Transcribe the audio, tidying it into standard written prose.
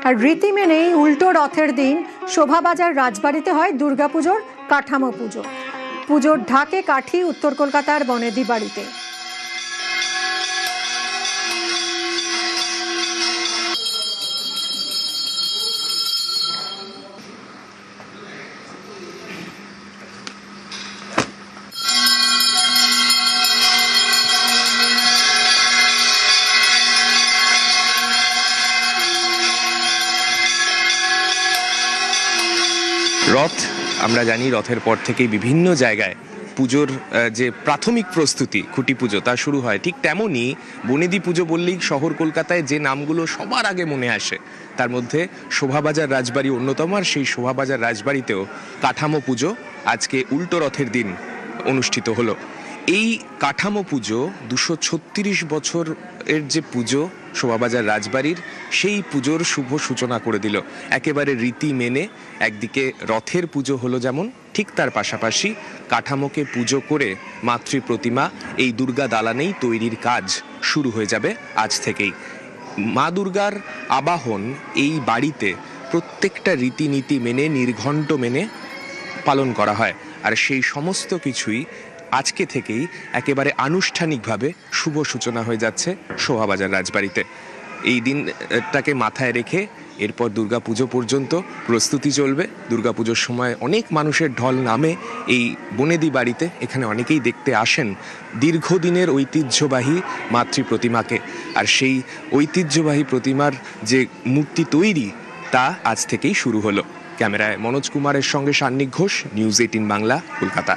আর রীতি মেনেই উল্টো রথের দিন শোভাবাজার রাজবাড়িতে হয় দুর্গাপুজোর কাঠামো পুজো। পুজোর ঢাকে কাঠি উত্তর কলকাতার বনেদি বাড়িতে। রথ আমরা জানি, রথের পর থেকেই বিভিন্ন জায়গায় পুজোর যে প্রাথমিক প্রস্তুতি খুঁটি পুজো তা শুরু হয়। ঠিক তেমনই বনেদি পুজো বললেই শহর কলকাতায় যে নামগুলো সবার আগে মনে আসে তার মধ্যে শোভাবাজার রাজবাড়ি অন্যতম। আর সেই শোভাবাজার রাজবাড়িতেও কাঠামো পুজো আজকে উল্টো রথের দিন অনুষ্ঠিত হলো। এই কাঠামো পুজো 236 বছর এর যে পুজো শোভাবাজার রাজবাড়ির, সেই পুজোর শুভ সূচনা করে দিল। একেবারে রীতি মেনে একদিকে রথের পুজো হলো যেমন, ঠিক তার পাশাপাশি কাঠামোকে পুজো করে মাতৃ প্রতিমা এই দুর্গা দালানেই তৈরির কাজ শুরু হয়ে যাবে আজ থেকেই। মা দুর্গার আবাহন এই বাড়িতে প্রত্যেকটা রীতিনীতি মেনে, নির্ঘণ্ট মেনে পালন করা হয়। আর সেই সমস্ত কিছুই আজকে থেকেই একেবারে আনুষ্ঠানিকভাবে শুভ সূচনা হয়ে যাচ্ছে শোভাবাজার রাজবাড়িতে। এই দিনটাকে মাথায় রেখে এরপর দুর্গাপুজো পর্যন্ত প্রস্তুতি চলবে। দুর্গাপুজোর সময় অনেক মানুষের ঢল নামে এই বনেদি বাড়িতে। এখানে অনেকেই দেখতে আসেন দীর্ঘদিনের ঐতিহ্যবাহী মাতৃ প্রতিমাকে। আর সেই ঐতিহ্যবাহী প্রতিমার যে মূর্তি তৈরি তা আজ থেকেই শুরু হলো। ক্যামেরায় মনোজ কুমারের সঙ্গে সান্নিক ঘোষ, নিউজ 18 বাংলা, কলকাতা।